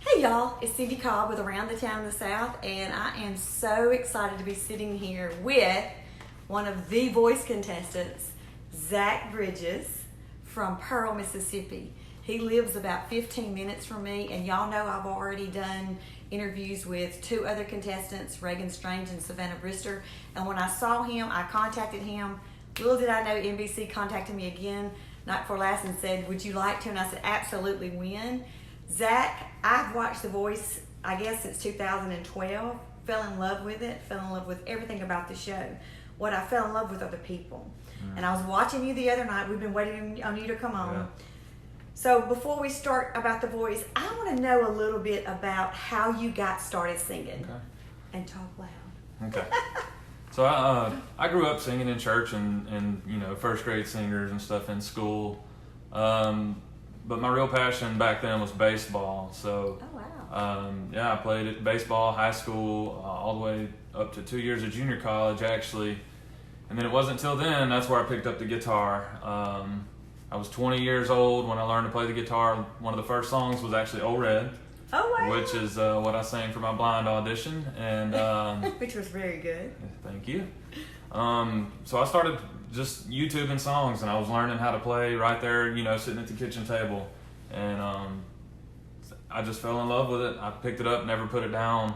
Hey y'all, it's Cindy Cobb with Around the Town in the South, and I am so excited to be sitting here with one of the voice contestants, Zach Bridges from Pearl, Mississippi. He lives about 15 minutes from me, and y'all know I've already done interviews with two other contestants, Reagan Strange and Savannah Brister, and when I saw him, I contacted him. Little did I know NBC contacted me again night before last and said, would you like to? And I said, absolutely, when? Zach, I've watched The Voice, I guess, since 2012. Fell in love with it. Fell in love with everything about the show. What I fell in love with are the people. And I was watching you the other night. We've been waiting on you to come on. Yeah. So before we start about The Voice, I want to know a little bit about how you got started singing. Okay. And talk loud. Okay. So I grew up singing in church and first grade singers and stuff in school. But my real passion back then was baseball. So Oh, wow. I played baseball, high school, all the way up to 2 years of junior college actually. And then it wasn't until then, that's where I picked up the guitar. I was 20 years old when I learned to play the guitar. One of the first songs was actually "Oh Red," Oh, wow. which is what I sang for my blind audition. And Which was very good. thank you. So I started just YouTubing songs, and I was learning how to play right there, sitting at the kitchen table. And I just fell in love with it. I picked it up, never put it down.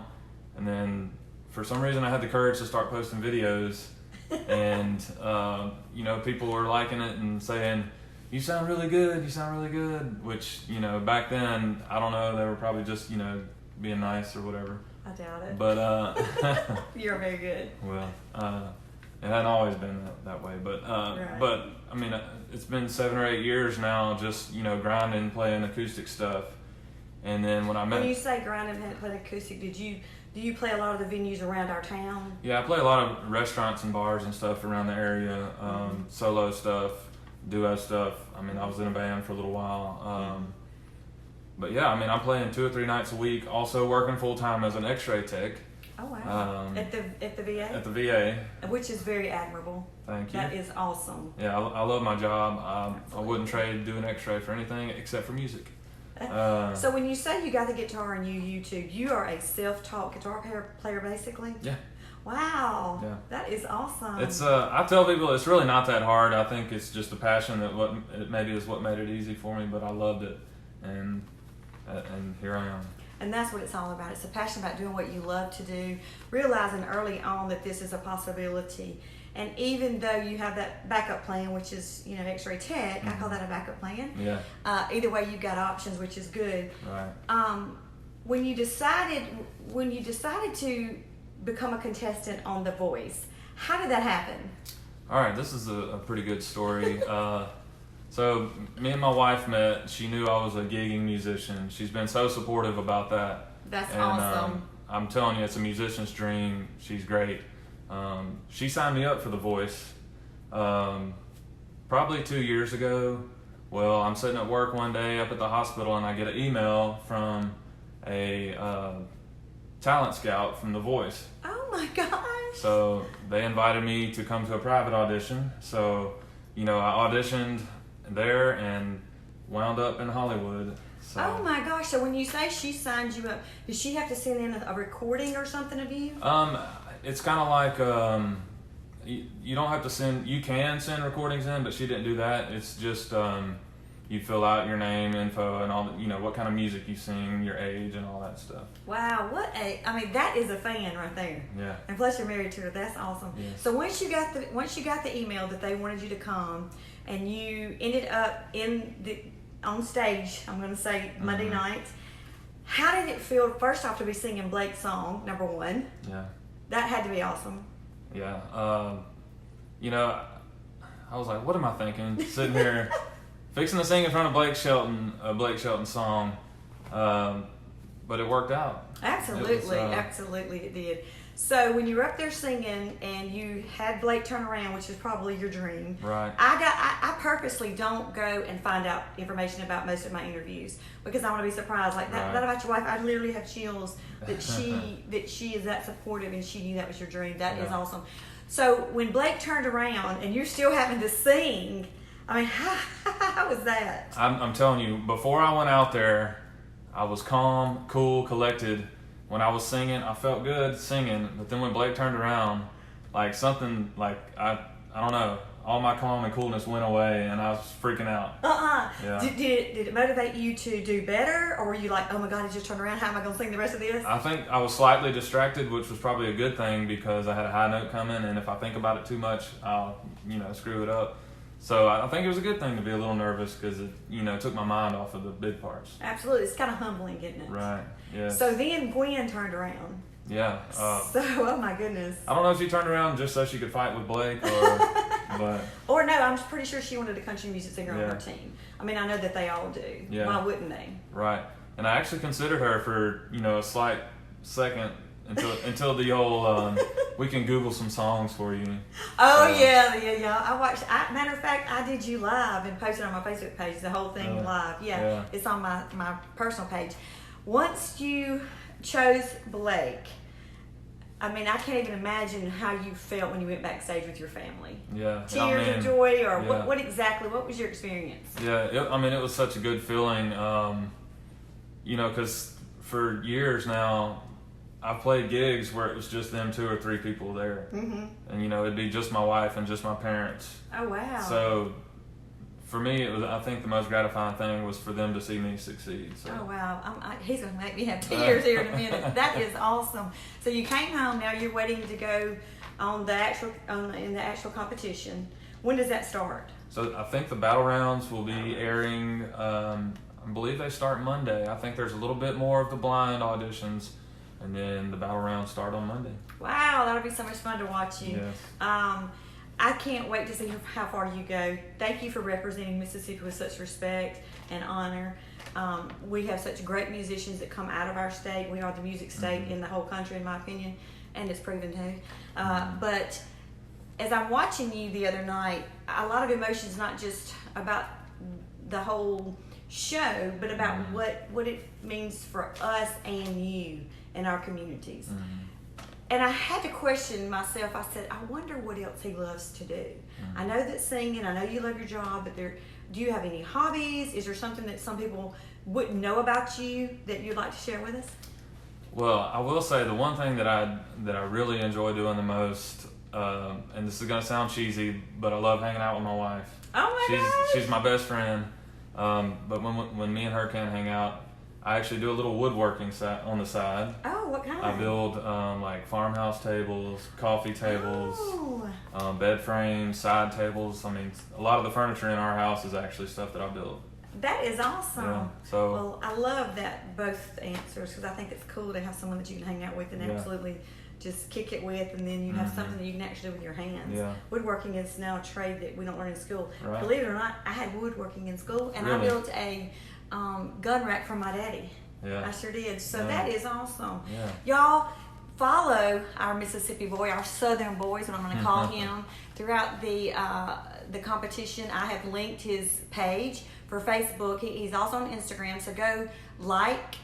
And then for some reason I had the courage to start posting videos. And, people were liking it and saying, you sound really good, which, back then, I don't know, they were probably just, being nice or whatever. I doubt it. But, You're very good. well, it hadn't always been that way, but Right. but I mean, it's been 7 or 8 years now, just grinding, playing acoustic stuff, and then when I met, When you say grinding and playing acoustic, do you play a lot of the venues around our town? yeah, I play a lot of restaurants and bars and stuff around the area, solo stuff, duo stuff. I mean, I was in a band for a little while, but yeah, I mean, I'm playing 2 or 3 nights a week, also working full time as an X-ray tech. Oh, wow. At the VA? At the VA. Which is very admirable. Thank you. That is awesome. Yeah, I love my job. I wouldn't trade doing X-ray for anything except for music. So when you say you got the guitar and you YouTube, you are a self-taught guitar player basically? Yeah. Wow. Yeah. That is awesome. It's I tell people it's really not that hard. I think it's just a passion that maybe is what made it easy for me, but I loved it, and here I am. And that's what it's all about. It's a passion about doing what you love to do, realizing early on that this is a possibility. And even though you have that backup plan, which is, X-ray tech, I call that a backup plan. Yeah. Either way, you've got options, which is good. Right. When you decided to become a contestant on The Voice, how did that happen? All right, this is a pretty good story. So me and my wife met. She knew I was a gigging musician. She's been so supportive about that. That's and, awesome. I'm telling you, it's a musician's dream. She's great. She signed me up for The Voice probably 2 years ago. Well, I'm sitting at work one day up at the hospital, and I get an email from a talent scout from The Voice. Oh my gosh. So they invited me to come to a private audition. So, I auditioned there and wound up in Hollywood. So, Oh my gosh. So when you say she signed you up, does she have to send in a recording or something of you? it's kind of like you don't have to send. You can send recordings in, but she didn't do that. It's just you fill out your name, info, and all. What kind of music you sing, your age, and all that stuff. Wow, that is a fan right there. Yeah. And plus you're married to her, that's awesome. Yes. So once you got the email that they wanted you to come, and you ended up on stage, I'm going to say Monday night, how did it feel, first off, to be singing Blake's song, number one? Yeah. That had to be awesome. Yeah. I was like, what am I thinking? Sitting here, fixing to sing in front of a Blake Shelton song, but it worked out. Absolutely, absolutely it did. So when you were up there singing and you had Blake turn around, which is probably your dream. Right. I purposely don't go and find out information about most of my interviews because I want to be surprised. Like that about your wife, I literally have chills that she is that supportive and she knew that was your dream. That is awesome. So when Blake turned around and you're still having to sing, I mean, how was that? I'm telling you, before I went out there, I was calm, cool, collected. When I was singing, I felt good singing, but then when Blake turned around, like something, like I don't know, all my calm and coolness went away, and I was freaking out. Yeah. Did it motivate you to do better, or were you like, oh my God, he just turned around, how am I going to sing the rest of this? I think I was slightly distracted, which was probably a good thing because I had a high note coming, and if I think about it too much, I'll, screw it up. So I think it was a good thing to be a little nervous because it, took my mind off of the big parts. Absolutely. It's kind of humbling, isn't it? Right, yeah. So then Gwen turned around. Yeah. Oh my goodness. I don't know if she turned around just so she could fight with Blake but... Or no, I'm pretty sure she wanted a country music singer Yeah. on her team. I mean, I know that they all do. Yeah. Why wouldn't they? Right. And I actually considered her for, a slight second until the whole, we can Google some songs for you. Oh, yeah. I watched, matter of fact, I did you live and posted on my Facebook page, the whole thing live. Yeah. It's on my personal page. Once you chose Blake, I mean, I can't even imagine how you felt when you went backstage with your family. Yeah. Tears of joy, or what was your experience? Yeah, it was such a good feeling, because for years now, I've played gigs where it was just them 2 or 3 people there. Mm-hmm. And, it'd be just my wife and just my parents. Oh, wow. So, for me, I think the most gratifying thing was for them to see me succeed. So. Oh, wow. He's going to make me have tears here in a minute. That is awesome. So you came home. Now you're waiting to go in the actual competition. When does that start? So I think the battle rounds will be airing, I believe they start Monday. I think there's a little bit more of the blind auditions, and then the battle rounds start on Monday. Wow, that'll be so much fun to watch you. Yes. I can't wait to see how far you go. Thank you for representing Mississippi with such respect and honor. We have such great musicians that come out of our state. We are the music state in the whole country, in my opinion, and it's proven to. But as I'm watching you the other night, a lot of emotions, not just about the whole show, but about what it means for us and you and our communities. And I had to question myself. I said, I wonder what else he loves to do. I know that singing, I know you love your job, but do you have any hobbies? Is there something that some people wouldn't know about you that you'd like to share with us? Well, I will say the one thing that I really enjoy doing the most, and this is going to sound cheesy, but I love hanging out with my wife. Oh my gosh. She's my best friend. But when me and her can hang out, I actually do a little woodworking on the side. Oh, what kind? I build like farmhouse tables, coffee tables, bed frames, side tables. I mean, a lot of the furniture in our house is actually stuff that I build. That is awesome. Yeah, so, well, I love that, both answers, because I think it's cool to have someone that you can hang out with and absolutely just kick it with, and then you have something that you can actually do with your hands. Yeah. Woodworking is now a trade that we don't learn in school. Right. Believe it or not, I had woodworking in school, and Really? I built a gun rack for my daddy. Yeah. I sure did. So that is awesome. Yeah. Y'all follow our Mississippi boy, our Southern boy is what I'm going to call him. Throughout the competition, I have linked his page for Facebook. He's also on Instagram. So go like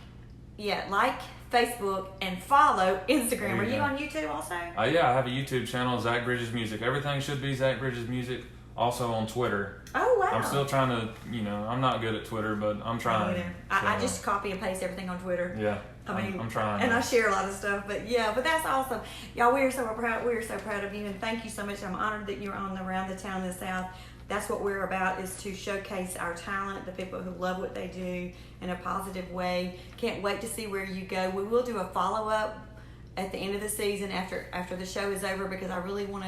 Facebook and follow Instagram. Are you on YouTube also? Yeah, I have a YouTube channel, Zach Bridges Music. Everything should be Zach Bridges Music. Also on Twitter. Oh, wow. I'm still trying to, I'm not good at Twitter, but I'm trying. I just copy and paste everything on Twitter. Yeah, I'm trying. And I share a lot of stuff, but that's awesome. Y'all, we are so proud of you, and thank you so much. I'm honored that you're on Around the Town in the South. That's what we're about, is to showcase our talent, the people who love what they do in a positive way. Can't wait to see where you go. We will do a follow-up at the end of the season after the show is over, because I really want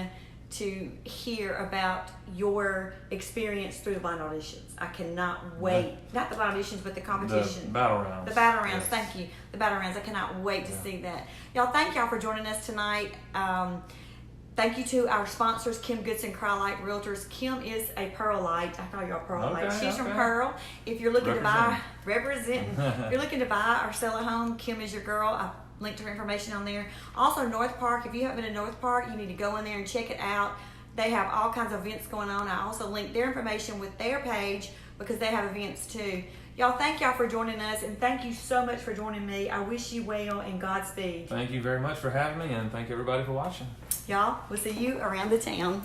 to hear about your experience through the blind auditions. I cannot wait. Not the blind auditions, but the competition. The battle rounds. The battle rounds, yes. Thank you. The battle rounds. I cannot wait to see that. Y'all, thank y'all for joining us tonight. Thank you to our sponsors, Kim Goodson, Crye-Leike Realtors. Kim is a Pearlite. I call y'all Pearlite. She's from Pearl. If you're looking to buy, if you're looking to buy or sell a home, Kim is your girl. I linked her information on there. Also, Northpark. If you haven't been to Northpark, you need to go in there and check it out. They have all kinds of events going on. I also linked their information with their page, because they have events too. Y'all, thank y'all for joining us, and thank you so much for joining me. I wish you well and Godspeed. Thank you very much for having me, and thank everybody for watching. Y'all, we'll see you around the town.